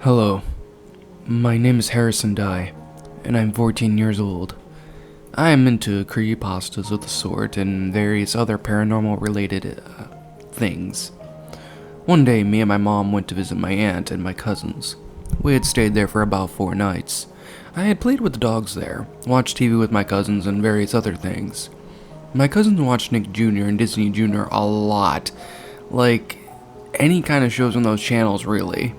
Hello, my name is Harrison Dye, and I'm 14 years old. I am into creepypastas of the sort and various other paranormal related things. One day, me and my mom went to visit my aunt and my cousins. We had stayed there for about 4 nights. I had played with the dogs there, watched TV with my cousins, and various other things. My cousins watched Nick Jr. and Disney Jr. a lot. Like, any kind of shows on those channels, really.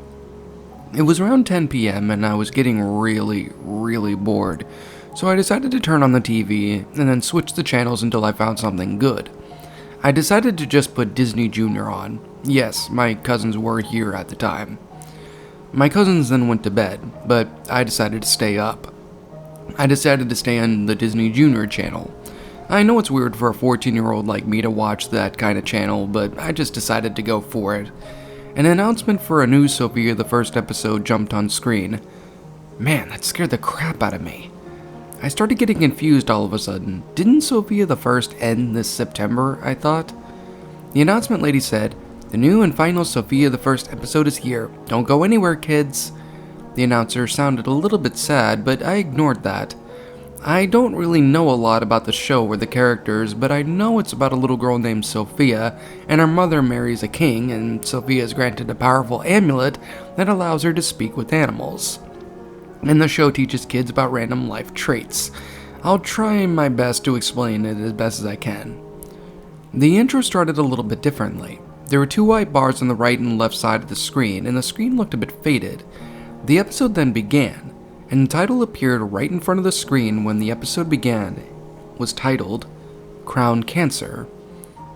It was around 10 p.m. and I was getting really bored, so I decided to turn on the TV and then switch the channels until I found something good. I decided to just put Disney Jr. on. Yes, my cousins were here at the time. My cousins then went to bed, but I decided to stay up. I decided to stay on the Disney Jr. channel. I know it's weird for a 14-year-old like me to watch that kind of channel, but I just decided to go for it. An announcement for a new Sofia the First episode jumped on screen. Man, that scared the crap out of me. I started getting confused all of a sudden. Didn't Sofia the First end this September, I thought? The announcement lady said, "The new and final Sofia the First episode is here. Don't go anywhere, kids." The announcer sounded a little bit sad, but I ignored that. I don't really know a lot about the show or the characters, but I know it's about a little girl named Sofia, and her mother marries a king, and Sofia is granted a powerful amulet that allows her to speak with animals. And the show teaches kids about random life traits. I'll try my best to explain it as best as I can. The intro started a little bit differently. There were 2 white bars on the right and left side of the screen, and the screen looked a bit faded. The episode then began, and the title appeared right in front of the screen when the episode began. It was titled, Crown Cancer.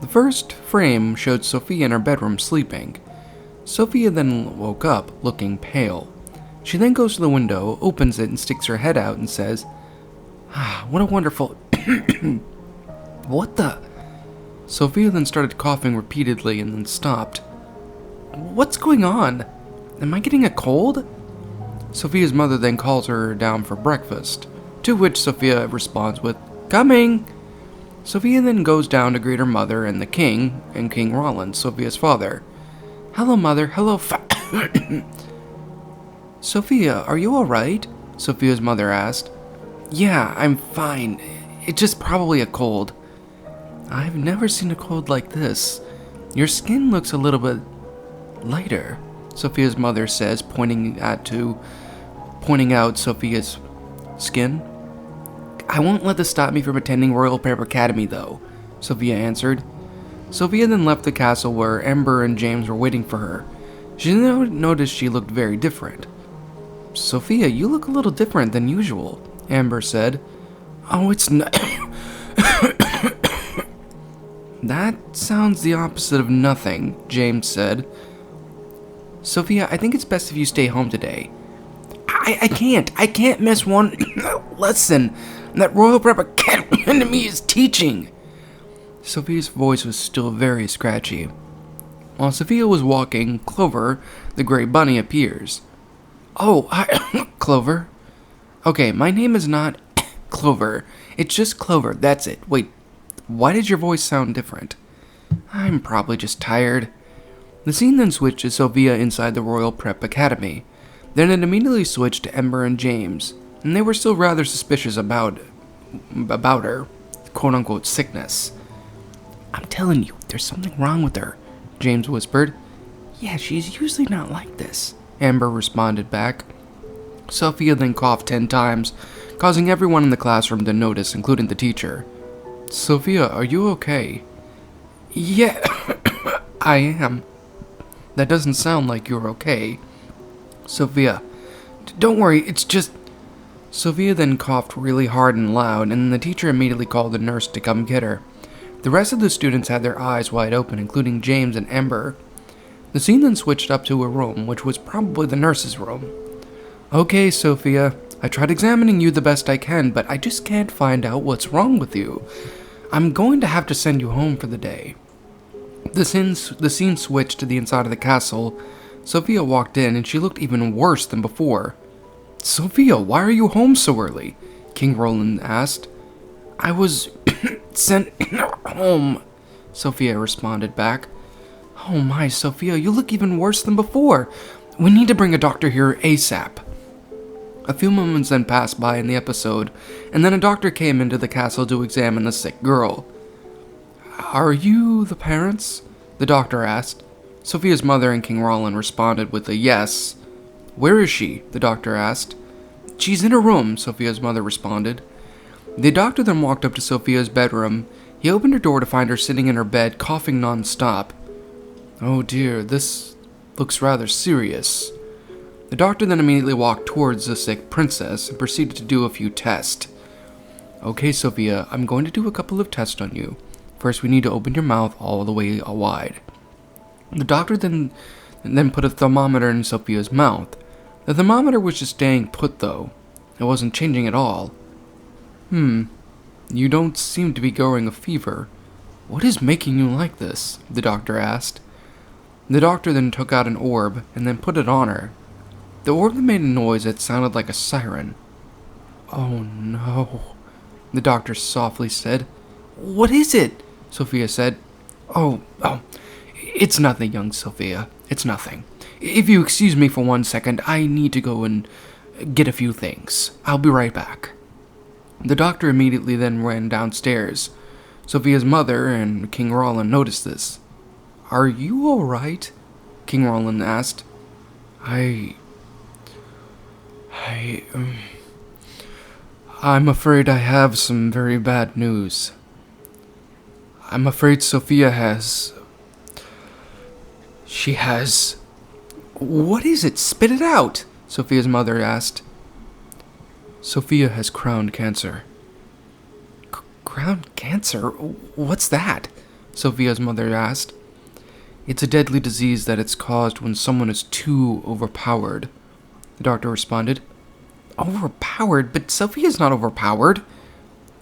The first frame showed Sofia in her bedroom sleeping. Sofia then woke up, looking pale. She then goes to the window, opens it, and sticks her head out and says, what a wonderful... What the... Sofia then started coughing repeatedly and then stopped. What's going on? Am I getting a cold? Sofia's mother then calls her down for breakfast, to which Sofia responds with, "Coming!" Sofia then goes down to greet her mother and the king, and King Roland, Sofia's father. "Hello, mother. Hello, Sofia, are you alright?" Sofia's mother asked. "Yeah, I'm fine. It's just probably a cold." "I've never seen a cold like this. Your skin looks a little bit lighter," Sofia's mother says, pointing out Sofia's skin. "I won't let this stop me from attending Royal Prep Academy, though," Sofia answered. Sofia then left the castle where Ember and James were waiting for her. She noticed she looked very different. "Sofia, you look a little different than usual," Amber said. "Oh, it's not..." "That sounds the opposite of nothing," James said. "Sofia, I think it's best if you stay home today." I can't miss one lesson that Royal Prep Academy is teaching." Sofia's voice was still very scratchy. While Sofia was walking, Clover, the gray bunny, appears. "Oh, hi, Clover." "Okay, my name is not Clover. It's just Clover, that's it. Wait, why did your voice sound different?" "I'm probably just tired." The scene then switched to Sofia inside the Royal Prep Academy. Then it immediately switched to Ember and James, and they were still rather suspicious about her quote-unquote sickness. "I'm telling you, there's something wrong with her," James whispered. "Yeah, she's usually not like this," Amber responded back. Sofia then coughed 10 times, causing everyone in the classroom to notice, including the teacher. "Sofia, are you okay?" "Yeah, I am." "That doesn't sound like you're okay." "Sofia, don't worry, it's just..." Sofia then coughed really hard and loud, and the teacher immediately called the nurse to come get her. The rest of the students had their eyes wide open, including James and Ember. The scene then switched up to a room, which was probably the nurse's room. "Okay, Sofia, I tried examining you the best I can, but I just can't find out what's wrong with you. I'm going to have to send you home for the day." The scene switched to the inside of the castle. Sofia walked in, and she looked even worse than before. "Sofia, why are you home so early?" King Roland asked. "I was sent home," Sofia responded back. "Oh my, Sofia, you look even worse than before. We need to bring a doctor here ASAP. A few moments then passed by in the episode, and then a doctor came into the castle to examine the sick girl. Are you the parents? The doctor asked. Sofia's mother and King Roland responded with a yes. Where is she? The doctor asked. She's in her room, Sofia's mother responded. The doctor then walked up to Sofia's bedroom. He opened her door to find her sitting in her bed, coughing non-stop. Oh dear, this looks rather serious. The doctor then immediately walked towards the sick princess and proceeded to do a few tests. Okay, Sofia, I'm going to do a couple of tests on you. First, we need to open your mouth all the way wide. The doctor then put a thermometer in Sofia's mouth. The thermometer was just staying put, though. It wasn't changing at all. You don't seem to be growing a fever. What is making you like this? The doctor asked. The doctor then took out an orb and then put it on her. The orb made a noise that sounded like a siren. Oh no, the doctor softly said. What is it? Sofia said. Oh, it's nothing, young Sofia. It's nothing. If you excuse me for 1 second, I need to go and get a few things. I'll be right back. The doctor immediately then ran downstairs. Sofia's mother and King Roland noticed this. Are you all right? King Roland asked. I'm afraid I have some very bad news. I'm afraid Sofia has... She has... What is it? Spit it out! Sofia's mother asked. Sofia has crown cancer. Crown cancer? What's that? Sofia's mother asked. It's a deadly disease that it's caused when someone is too overpowered. The doctor responded. Overpowered? But Sofia's not overpowered.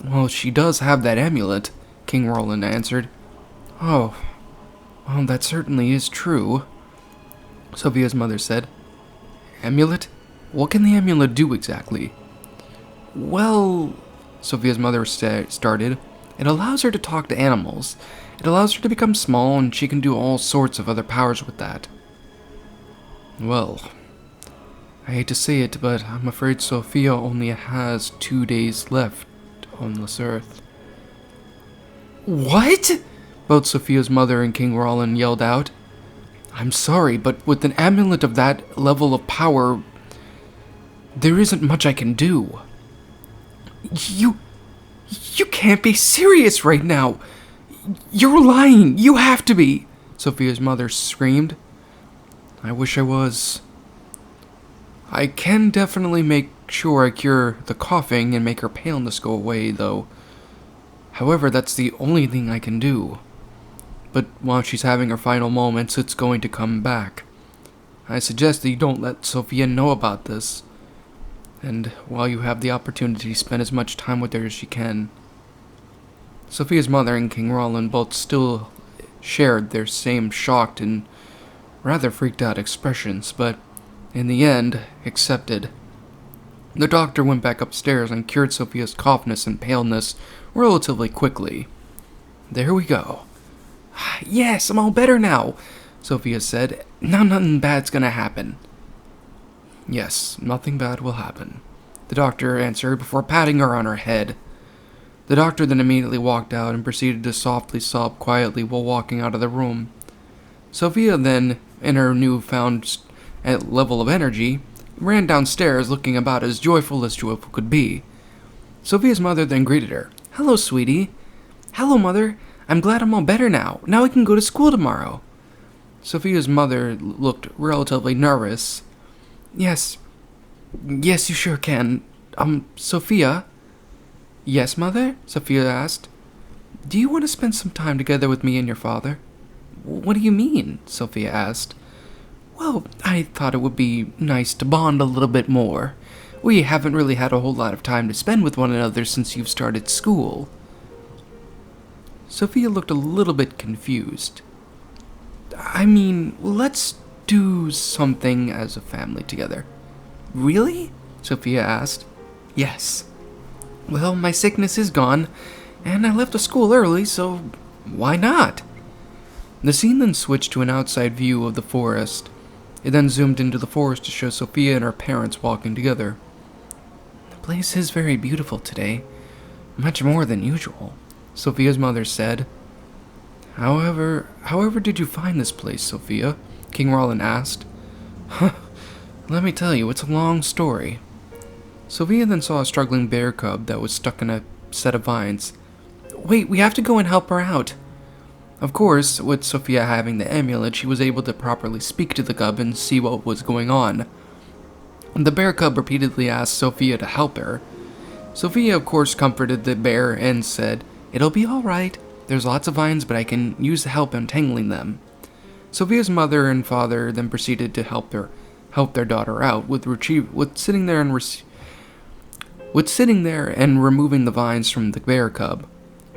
Well, she does have that amulet, King Roland answered. Oh, well, that certainly is true, Sofia's mother said. Amulet? What can the amulet do exactly? Well, Sofia's mother started. It allows her to talk to animals. It allows her to become small, and she can do all sorts of other powers with that. Well, I hate to say it, but I'm afraid Sofia only has 2 days left on this earth. What? Both Sofia's mother and King Roland yelled out. I'm sorry, but with an amulet of that level of power, there isn't much I can do. You can't be serious right now. You're lying. You have to be, Sofia's mother screamed. I wish I was. I can definitely make sure I cure the coughing and make her paleness go away, though. However, that's the only thing I can do. But while she's having her final moments, it's going to come back. I suggest that you don't let Sofia know about this. And while you have the opportunity, spend as much time with her as you can. Sofia's mother and King Roland both still shared their same shocked and rather freaked out expressions, but in the end, accepted. The doctor went back upstairs and cured Sofia's coughness and paleness relatively quickly. There we go. Yes, I'm all better now, Sofia said. Now nothing bad's gonna happen. Yes, nothing bad will happen, the doctor answered before patting her on her head. The doctor then immediately walked out and proceeded to softly sob quietly while walking out of the room. Sofia then, in her newfound level of energy, ran downstairs looking about as joyful could be. Sofia's mother then greeted her. Hello, sweetie. Hello, mother. I'm glad I'm all better now. Now I can go to school tomorrow. Sofia's mother looked relatively nervous. Yes, you sure can. Sofia? Yes, mother? Sofia asked. Do you want to spend some time together with me and your father? What do you mean? Sofia asked. Well, I thought it would be nice to bond a little bit more. We haven't really had a whole lot of time to spend with one another since you've started school. Sofia looked a little bit confused. I mean, let's do something as a family together. Really? Sofia asked. Yes. Well, my sickness is gone, and I left the school early, so why not? The scene then switched to an outside view of the forest. It then zoomed into the forest to show Sophia and her parents walking together. The place is very beautiful today, much more than usual, Sophia's mother said. However did you find this place, Sophia? King Roland asked. Let me tell you, it's a long story. Sophia then saw a struggling bear cub that was stuck in a set of vines. Wait, we have to go and help her out. Of course, with Sophia having the amulet, she was able to properly speak to the cub and see what was going on. The bear cub repeatedly asked Sophia to help her. Sophia, of course, comforted the bear and said, It'll be all right. There's lots of vines, but I can use the help untangling them. Sophia's mother and father then proceeded to help their daughter out with sitting there and removing the vines from the bear cub.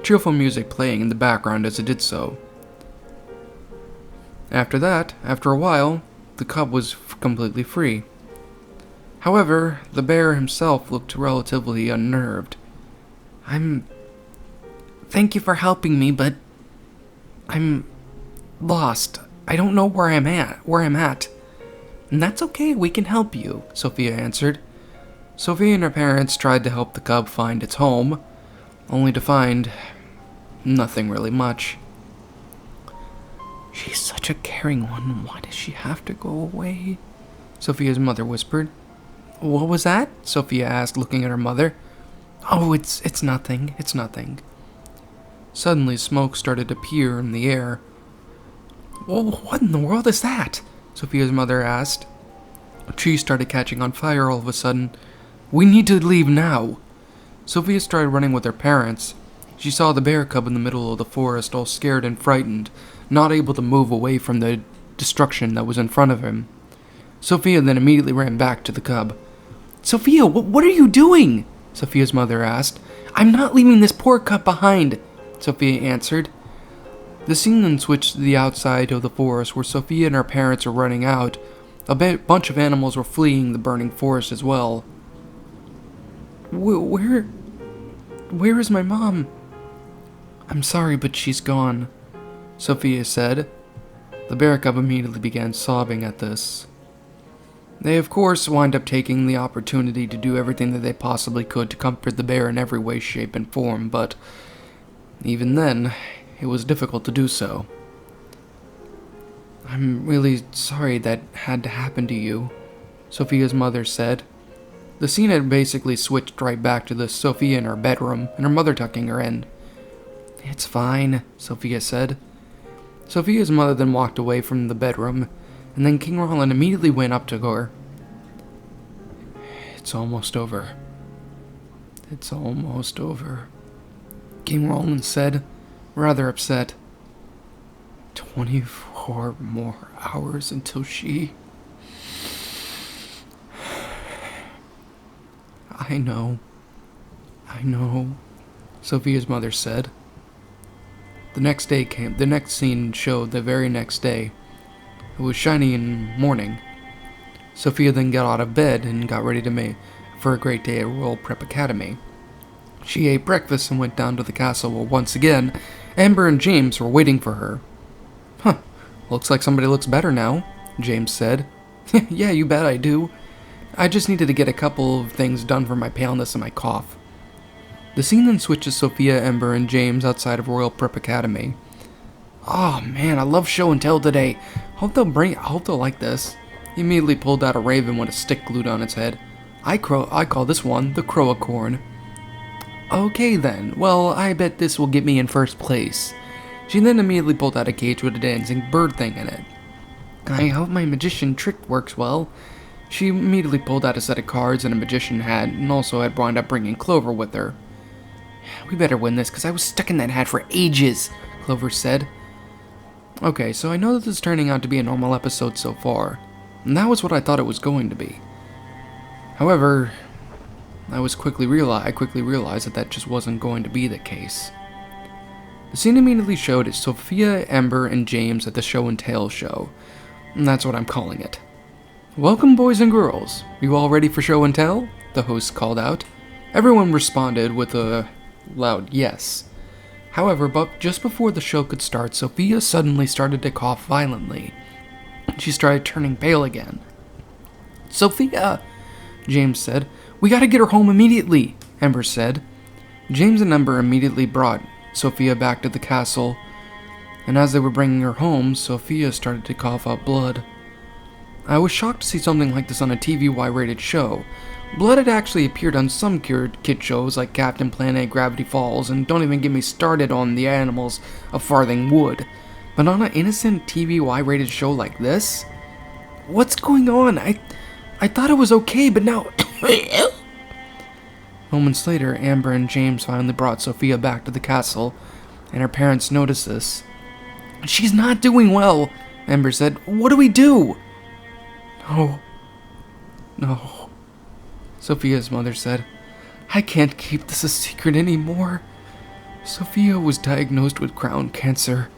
Cheerful music playing in the background as it did so. After a while, the cub was completely free. However, the bear himself looked relatively unnerved. Thank you for helping me, but I'm lost. I don't know where I'm at. And that's okay, we can help you, Sophia answered. Sophia and her parents tried to help the cub find its home, only to find nothing really much. She's such a caring one. Why does she have to go away? Sophia's mother whispered. What was that? Sophia asked, looking at her mother. Oh, it's nothing. It's nothing. Suddenly, smoke started to appear in the air. Well, what in the world is that? Sophia's mother asked. A tree started catching on fire all of a sudden. We need to leave now. Sophia started running with her parents. She saw the bear cub in the middle of the forest, all scared and frightened, not able to move away from the destruction that was in front of him. Sophia then immediately ran back to the cub. Sophia, what are you doing? Sophia's mother asked. I'm not leaving this poor cub behind, Sophia answered. The scene then switched to the outside of the forest where Sophia and her parents were running out. A bunch of animals were fleeing the burning forest as well. Where is my mom? I'm sorry, but she's gone, Sophia said. The bear cub immediately began sobbing at this. They, of course, wind up taking the opportunity to do everything that they possibly could to comfort the bear in every way, shape, and form, but even then, it was difficult to do so. I'm really sorry that had to happen to you, Sophia's mother said. The scene had basically switched right back to Sophia in her bedroom and her mother tucking her in. It's fine, Sophia said. Sophia's mother then walked away from the bedroom, and then King Roland immediately went up to her. It's almost over. It's almost over, King Roland said, rather upset. 24 more hours until she... I know, Sophia's mother said. The next day came. The next scene showed the very next day. It was shiny and morning. Sophia then got out of bed and got ready to make for a great day at Royal Prep Academy. She ate breakfast and went down to the castle where once again, Amber and James were waiting for her. Looks like somebody looks better now, James said. Yeah, you bet I do. I just needed to get a couple of things done for my paleness and my cough. The scene then switches Sophia, Amber, and James outside of Royal Prep Academy. Oh man, I love show and tell today. Hope they'll like this. He immediately pulled out a raven with a stick glued on its head. I call this one the Crowacorn. Okay then, well, I bet this will get me in first place. She then immediately pulled out a cage with a dancing bird thing in it. I hope my magician trick works well. She immediately pulled out a set of cards and a magician hat, and also had wound up bringing Clover with her. We better win this, because I was stuck in that hat for ages, Clover said. Okay, so I know that this is turning out to be a normal episode so far, and that was what I thought it was going to be. However, I quickly realized that just wasn't going to be the case. The scene immediately showed Sophia, Amber, and James at the show and tell show, and that's what I'm calling it. Welcome, boys and girls. You all ready for show and tell? The host called out. Everyone responded with a loud yes. However, but just before the show could start, Sophia suddenly started to cough violently. She started turning pale again. "Sophia," James said. "We gotta get her home immediately," Ember said. James and Ember immediately brought Sophia back to the castle, and as they were bringing her home, Sophia started to cough up blood. I was shocked to see something like this on a TV Y-rated show. Blood had actually appeared on some kid shows like Captain Planet, Gravity Falls, and don't even get me started on the animals a farthing would. But on an innocent TV Y-rated show like this? What's going on? I thought it was okay, but now... Moments later, Amber and James finally brought Sophia back to the castle, and her parents noticed this. "She's not doing well," Amber said. "What do we do?" No, Sophia's mother said. "I can't keep this a secret anymore. Sophia was diagnosed with crown cancer,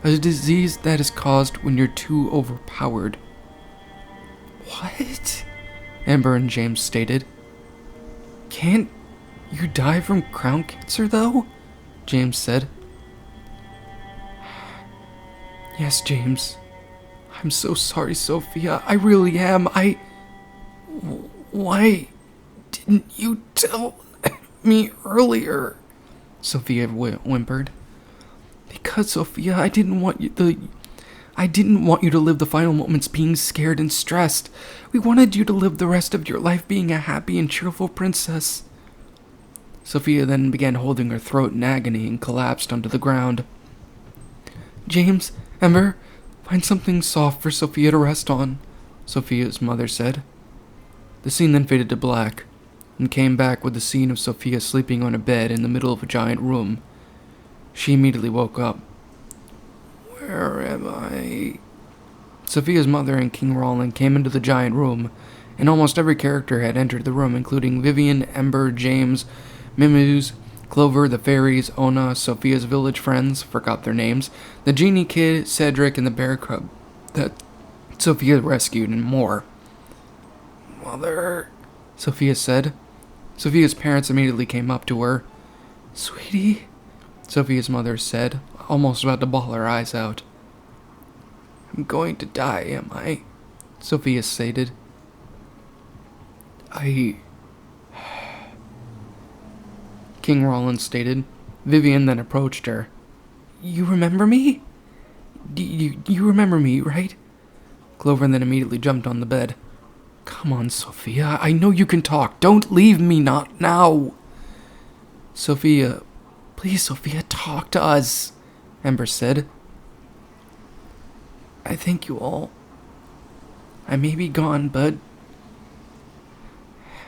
a disease that is caused when you're too overpowered." "What?" Amber and James stated. "Can't you die from crown cancer, though?" James said. "Yes, James. I'm so sorry, Sophia. I really am. Why didn't you tell me earlier?" Sophia whimpered. "Because, Sophia, I didn't want you to live the final moments being scared and stressed. We wanted you to live the rest of your life being a happy and cheerful princess." Sophia then began holding her throat in agony and collapsed onto the ground. "James, Ember, find something soft for Sophia to rest on," Sophia's mother said. The scene then faded to black, and came back with the scene of Sophia sleeping on a bed in the middle of a giant room. She immediately woke up. "Where am I?" Sophia's mother and King Roland came into the giant room, and almost every character had entered the room, including Vivian, Ember, James, Mimuse, Clover, the fairies, Ona, Sophia's village friends, forgot their names, the genie kid, Cedric, and the bear cub that Sophia rescued, and more. "Mother," Sophia said. Sophia's parents immediately came up to her. "Sweetie," Sophia's mother said, almost about to bawl her eyes out. "I'm going to die, am I?" Sophia stated. King Roland stated. Vivian then approached her. "You remember me? You remember me, right?" Clover then immediately jumped on the bed. "Come on, Sophia. I know you can talk. Don't leave me, not now." "Sophia, please, Sophia, talk to us," Ember said. "I thank you all. I may be gone, but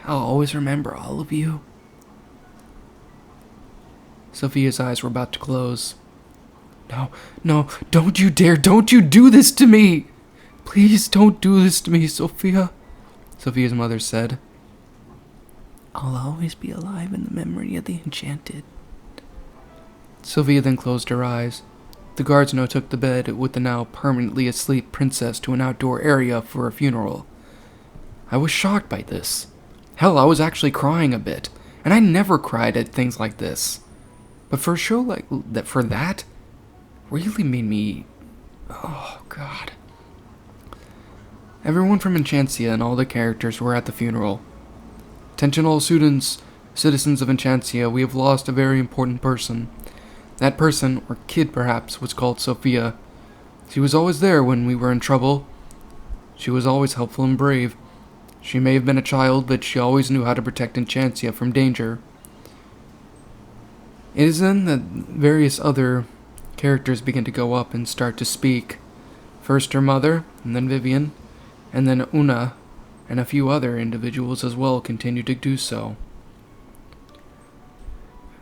I'll always remember all of you." Sophia's eyes were about to close. No, don't you dare, don't you do this to me! Please don't do this to me, Sophia," Sophia's mother said. "I'll always be alive in the memory of the enchanted." Sophia then closed her eyes. The guards now took the bed with the now permanently asleep princess to an outdoor area for a funeral. I was shocked by this. Hell, I was actually crying a bit, and I never cried at things like this. But for a show like that, for that, really made me... oh, God. Everyone from Enchantia and all the characters were at the funeral. "Attention all students, citizens of Enchantia, we have lost a very important person. That person, or kid perhaps, was called Sophia. She was always there when we were in trouble. She was always helpful and brave. She may have been a child, but she always knew how to protect Enchantia from danger." It is then that various other characters begin to go up and start to speak. First her mother, and then Vivian, and then Una, and a few other individuals as well continue to do so.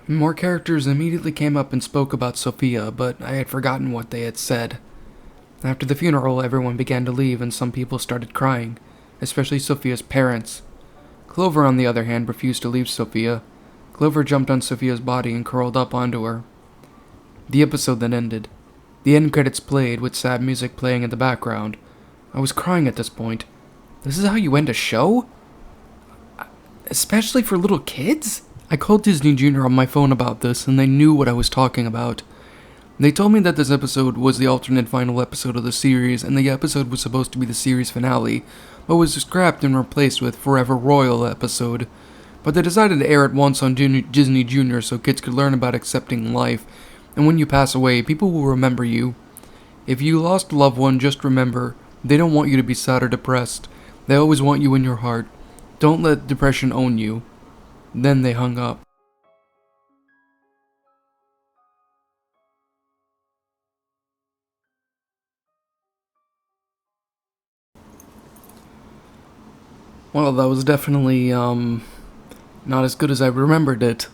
More characters immediately came up and spoke about Sophia, but I had forgotten what they had said. After the funeral, everyone began to leave and some people started crying, especially Sophia's parents. Clover, on the other hand, refused to leave Sophia. Clover jumped on Sophia's body and curled up onto her. The episode then ended. The end credits played with sad music playing in the background. I was crying at this point. This is how you end a show? Especially for little kids? I called Disney Junior on my phone about this and they knew what I was talking about. They told me that this episode was the alternate final episode of the series, and the episode was supposed to be the series finale, but was scrapped and replaced with Forever Royal episode. But they decided to air it once on Disney Junior so kids could learn about accepting life, and when you pass away, people will remember you. If you lost a loved one, just remember, they don't want you to be sad or depressed. They always want you in your heart. Don't let depression own you. Then they hung up. Well, that was definitely, not as good as I remembered it.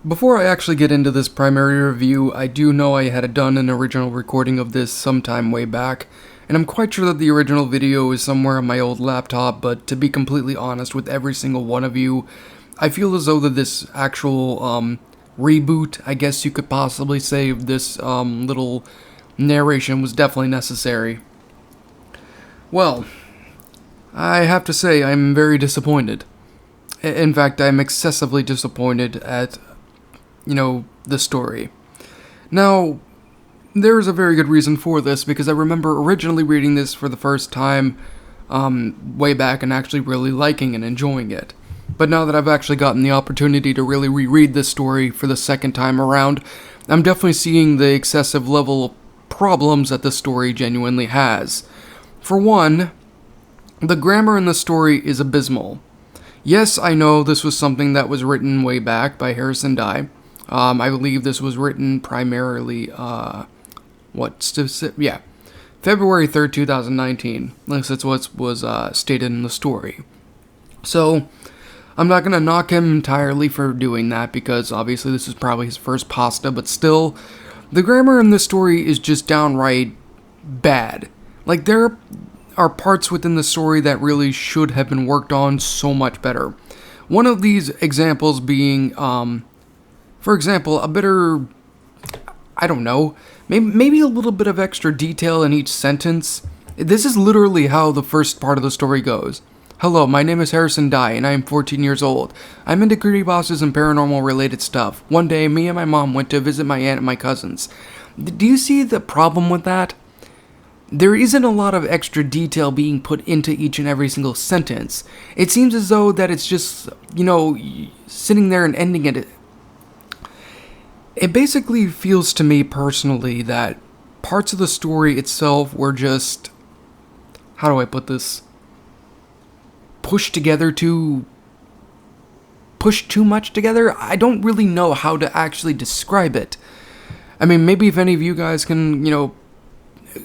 Before I actually get into this primary review, I do know I had done an original recording of this sometime way back, and I'm quite sure that the original video is somewhere on my old laptop, but to be completely honest with every single one of you, I feel as though that this actual, reboot, I guess you could possibly say, of this, little narration was definitely necessary. Well, I have to say I'm very disappointed. In fact, I'm excessively disappointed at, the story. Now, there is a very good reason for this, because I remember originally reading this for the first time, way back, and actually really liking and enjoying it. But now that I've actually gotten the opportunity to really reread this story for the second time around, I'm definitely seeing the excessive level of problems that the story genuinely has. For one, the grammar in the story is abysmal. Yes, I know this was something that was written way back by Harrison Dye. I believe this was written primarily, February 3rd, 2019. At least that's what was stated in the story. So, I'm not going to knock him entirely for doing that, because obviously this is probably his first pasta, but still, the grammar in this story is just downright bad. Like, there are parts within the story that really should have been worked on so much better. One of these examples being, for example, maybe a little bit of extra detail in each sentence. This is literally how the first part of the story goes. Hello, my name is Harrison Dye, and I am 14 years old. I'm into creepypastas and paranormal related stuff. One day, me and my mom went to visit my aunt and my cousins. Do you see the problem with that? There isn't a lot of extra detail being put into each and every single sentence. It seems as though that it's just, sitting there and ending it. It basically feels to me personally that parts of the story itself were just, how do I put this? Pushed too much together? I don't really know how to actually describe it. I mean, maybe if any of you guys can,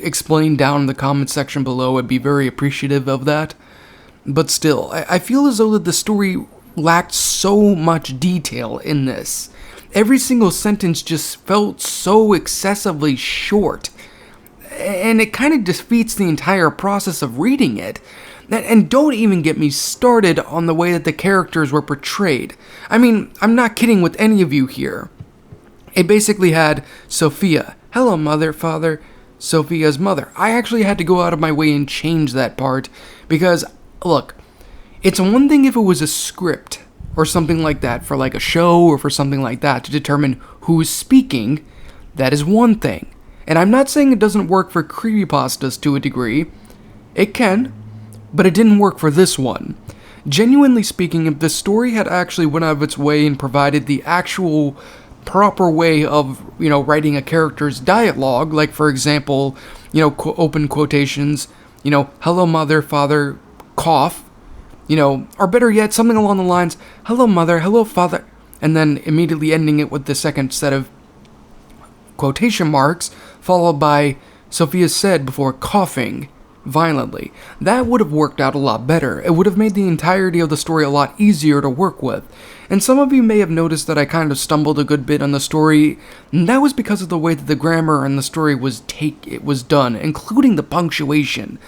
explain down in the comment section below, I'd be very appreciative of that. But still, I feel as though that the story lacked so much detail in this. Every single sentence just felt so excessively short, and it kind of defeats the entire process of reading it. And don't even get me started on the way that the characters were portrayed. I mean, I'm not kidding with any of you here. It basically had Sofia, hello mother, father, Sofia's mother. I actually had to go out of my way and change that part, because, look, it's one thing if it was a script or something like that for like a show or for something like that to determine who's speaking. That is one thing. And I'm not saying it doesn't work for creepypastas to a degree. It can, but it didn't work for this one. Genuinely speaking, if the story had actually went out of its way and provided the actual proper way of, writing a character's dialogue, like for example, open quotations, hello mother, father, cough, or better yet, something along the lines, hello mother, hello father, and then immediately ending it with the second set of quotation marks, followed by Sophia said before coughing violently. That would have worked out a lot better. It would have made the entirety of the story a lot easier to work with. And some of you may have noticed that I kind of stumbled a good bit on the story, and that was because of the way that the grammar and the story was done, including the punctuation.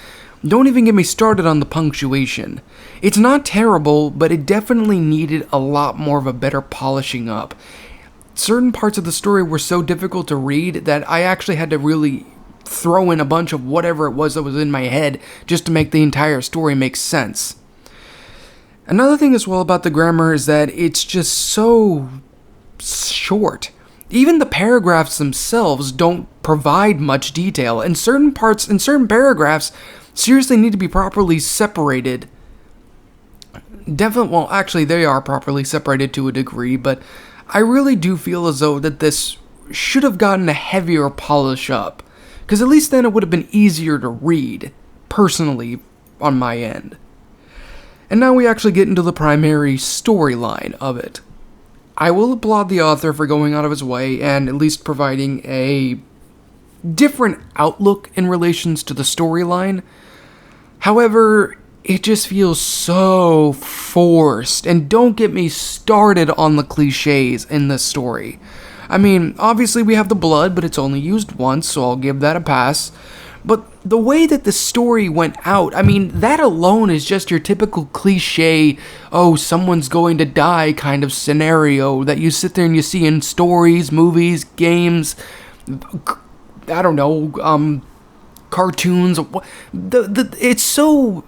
Don't even get me started on the punctuation. It's not terrible, but it definitely needed a lot more of a better polishing up. Certain parts of the story were so difficult to read that I actually had to really throw in a bunch of whatever it was that was in my head just to make the entire story make sense. Another thing as well about the grammar is that it's just so short. Even the paragraphs themselves don't provide much detail, and certain parts and certain paragraphs seriously need to be properly separated. Definitely, well, actually, they are properly separated to a degree, but I really do feel as though that this should have gotten a heavier polish up, because at least then it would have been easier to read, personally, on my end. And now we actually get into the primary storyline of it. I will applaud the author for going out of his way and at least providing a different outlook in relations to the storyline. However, it just feels so forced, and don't get me started on the cliches in this story. I mean, obviously we have the blood, but it's only used once, so I'll give that a pass. But the way that the story went out, I mean, that alone is just your typical cliche, oh, someone's going to die kind of scenario that you sit there and you see in stories, movies, games, I don't know, cartoons. It's so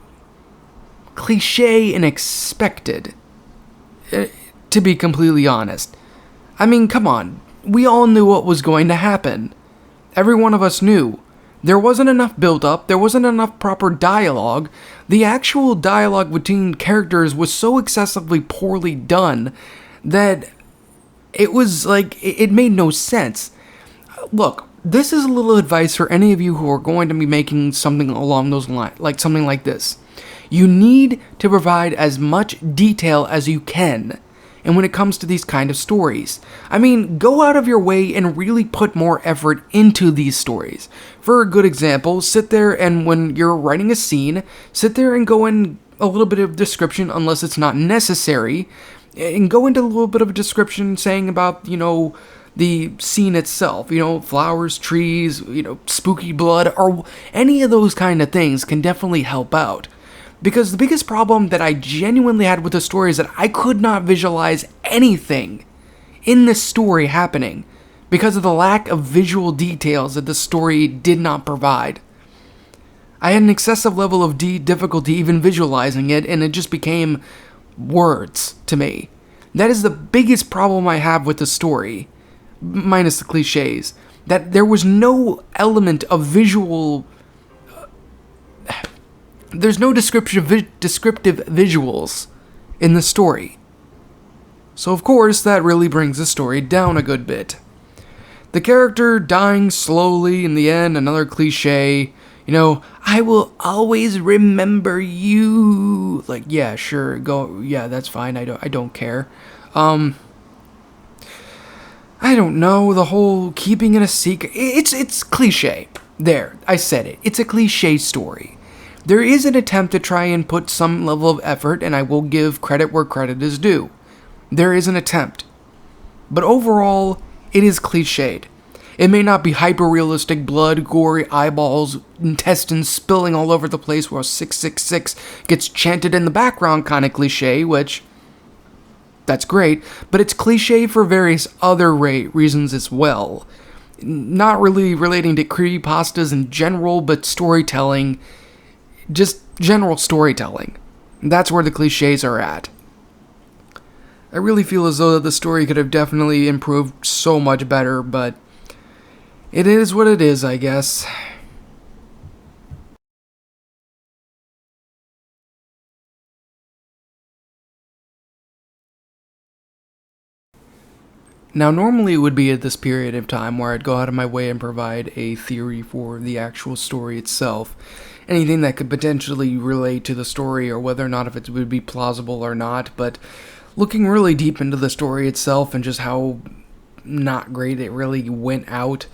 cliche and expected, to be completely honest. I mean, come on, we all knew what was going to happen. Every one of us knew. There wasn't enough build-up, there wasn't enough proper dialogue. The actual dialogue between characters was so excessively poorly done that it was like, it made no sense. Look, this is a little advice for any of you who are going to be making something along those lines, like something like this. You need to provide as much detail as you can. And when it comes to these kind of stories, I mean, go out of your way and really put more effort into these stories. For a good example, sit there and when you're writing a scene, sit there and go in a little bit of description unless it's not necessary, and go into a little bit of a description saying about, the scene itself, flowers, trees, spooky blood, or any of those kind of things can definitely help out. Because the biggest problem that I genuinely had with the story is that I could not visualize anything in this story happening because of the lack of visual details that the story did not provide. I had an excessive level of difficulty even visualizing it, and it just became words to me. That is the biggest problem I have with the story, minus the cliches, that there was no element of visual. There's no descriptive visuals in the story. So of course, that really brings the story down a good bit. The character dying slowly in the end, another cliche, I will always remember you. Like, yeah, sure, go, yeah, that's fine, I don't care. I don't know, the whole keeping it a secret, it's cliche. There, I said it. It's a cliche story. There is an attempt to try and put some level of effort, and I will give credit where credit is due. There is an attempt. But overall, it is cliched. It may not be hyper-realistic blood, gory eyeballs, intestines spilling all over the place while 666 gets chanted in the background kind of cliche, which, that's great, but it's cliche for various other reasons as well. Not really relating to creepypastas in general, but storytelling. Just general storytelling. That's where the cliches are at. I really feel as though the story could have definitely improved so much better, but it is what it is, I guess. Now, normally it would be at this period of time where I'd go out of my way and provide a theory for the actual story itself. Anything that could potentially relate to the story or whether or not if it would be plausible or not, but looking really deep into the story itself and just how not great it really went out,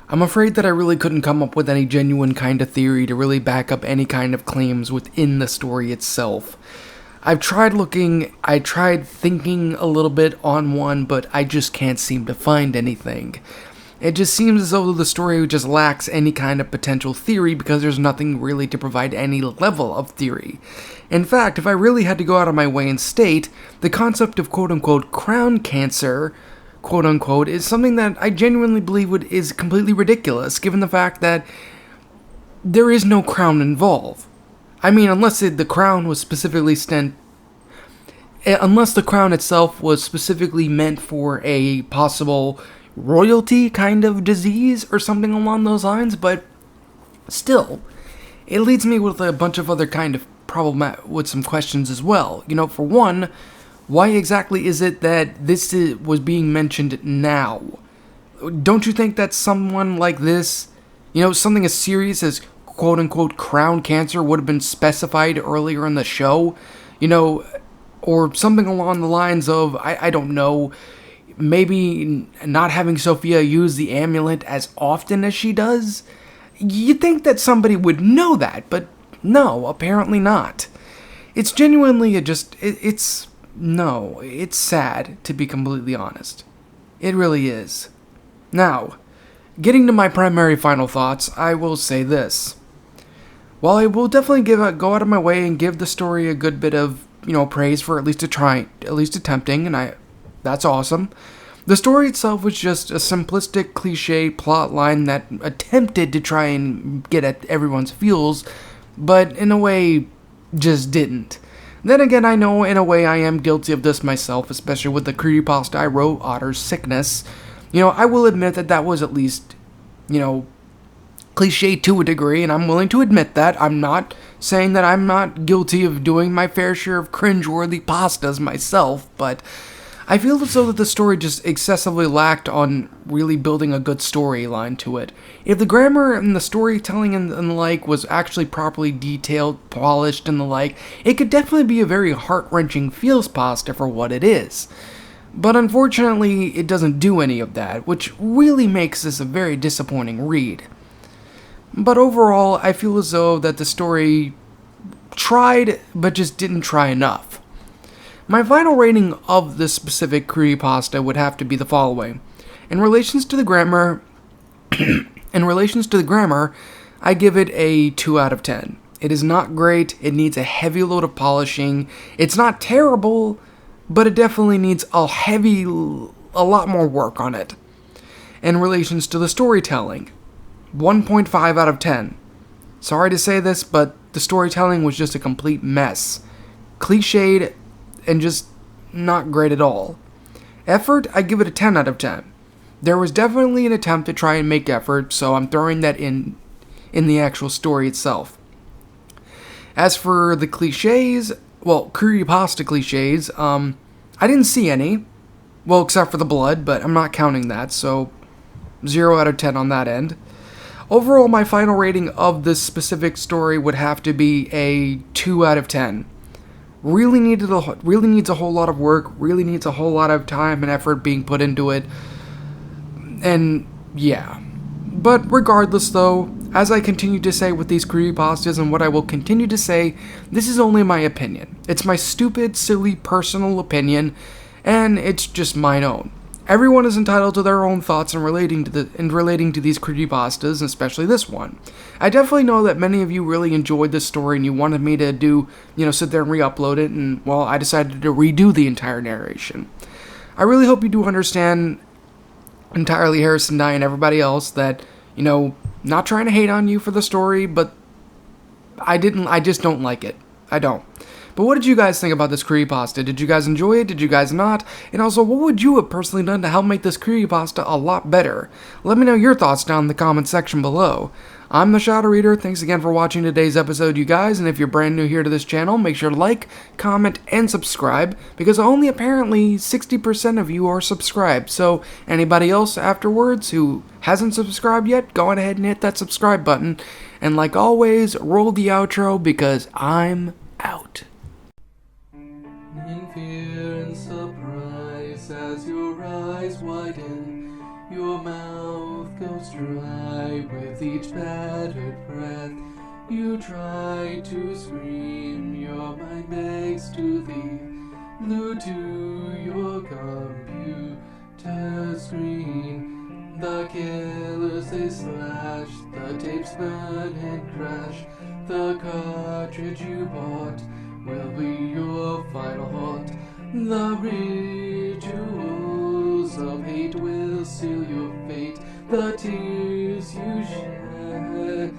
I'm afraid that I really couldn't come up with any genuine kind of theory to really back up any kind of claims within the story itself. I tried thinking a little bit on one, but I just can't seem to find anything. It just seems as though the story just lacks any kind of potential theory because there's nothing really to provide any level of theory. In fact, if I really had to go out of my way and state, the concept of quote-unquote crown cancer, quote-unquote, is something that I genuinely believe is completely ridiculous, given the fact that there is no crown involved. I mean, unless the crown was specifically unless the crown itself was specifically meant for a possible royalty kind of disease or something along those lines, but still, it leads me with a bunch of other kind of with some questions as well. For one, why exactly is it that this was being mentioned now? Don't you think that someone like this, something as serious as quote-unquote crown cancer would have been specified earlier in the show? Or something along the lines of, I don't know, maybe not having Sofia use the amulet as often as she does? You'd think that somebody would know that, but no, apparently not. It's genuinely it's sad, to be completely honest. It really is. Now, getting to my primary final thoughts, I will say this. While I will definitely go out of my way and give the story a good bit of, praise for at least attempting, and that's awesome. The story itself was just a simplistic cliche plot line that attempted to try and get at everyone's feels, but in a way, just didn't. Then again, I know in a way I am guilty of this myself, especially with the creepypasta I wrote, Otter's Sickness. I will admit that was at least, cliche to a degree, and I'm willing to admit that. I'm not saying that I'm not guilty of doing my fair share of cringeworthy pastas myself, but I feel as though that the story just excessively lacked on really building a good storyline to it. If the grammar and the storytelling and the like was actually properly detailed, polished, and the like, it could definitely be a very heart-wrenching feels pasta for what it is. But unfortunately, it doesn't do any of that, which really makes this a very disappointing read. But overall, I feel as though that the story tried, but just didn't try enough. My final rating of this specific creepypasta would have to be the following. In relations to the grammar, I give it a 2 out of 10. It is not great, it needs a heavy load of polishing. It's not terrible, but it definitely needs a lot more work on it. In relations to the storytelling, 1.5 out of 10. Sorry to say this, but the storytelling was just a complete mess. Cliched and just not great at all. Effort, I give it a 10 out of 10. There was definitely an attempt to try and make effort, so I'm throwing that in the actual story itself. As for the cliches, creepypasta cliches, I didn't see any. Well, except for the blood, but I'm not counting that, so 0 out of 10 on that end. Overall, my final rating of this specific story would have to be a 2 out of 10. Really needs a whole lot of work, really needs a whole lot of time and effort being put into it, and yeah. But regardless though, as I continue to say with these creepypastas and what I will continue to say, this is only my opinion. It's my stupid, silly, personal opinion, and it's just mine own. Everyone is entitled to their own thoughts in relating to these creepypastas, especially this one. I definitely know that many of you really enjoyed this story and you wanted me to sit there and re-upload it, and well, I decided to redo the entire narration. I really hope you do understand entirely, Harrison Dye and everybody else, that, not trying to hate on you for the story, but I just don't like it. I don't. But what did you guys think about this creepypasta? Did you guys enjoy it? Did you guys not? And also, what would you have personally done to help make this creepypasta a lot better? Let me know your thoughts down in the comment section below. I'm the Shadow Reader. Thanks again for watching today's episode, you guys. And if you're brand new here to this channel, make sure to like, comment, and subscribe, because only apparently 60% of you are subscribed. So anybody else afterwards who hasn't subscribed yet, go on ahead and hit that subscribe button. And like always, roll the outro, because I'm out. In fear and surprise, as your eyes widen, your mouth goes dry with each battered breath. You try to scream, your mind begs to leave, glued to your computer screen. The killers they slash, the tapes burn and crash. The cartridge you bought will be your final haunt. The rituals of hate will seal your fate. The tears you shed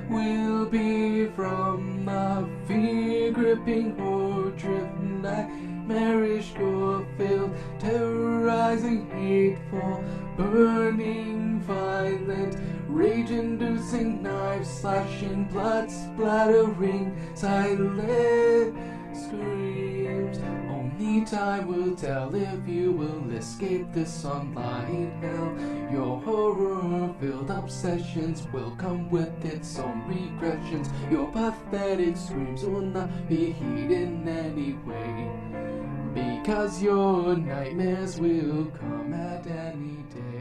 will be from the fear-gripping portrait, nightmarish gore-filled, terrorizing something hateful, burning, violent, rage-inducing, knives slashing, blood splattering, silent screams. Only time will tell if you will escape this online hell. Your horror-filled obsessions will come with its own regressions. Your pathetic screams will not be heeded in any way, because your nightmares will come at any day.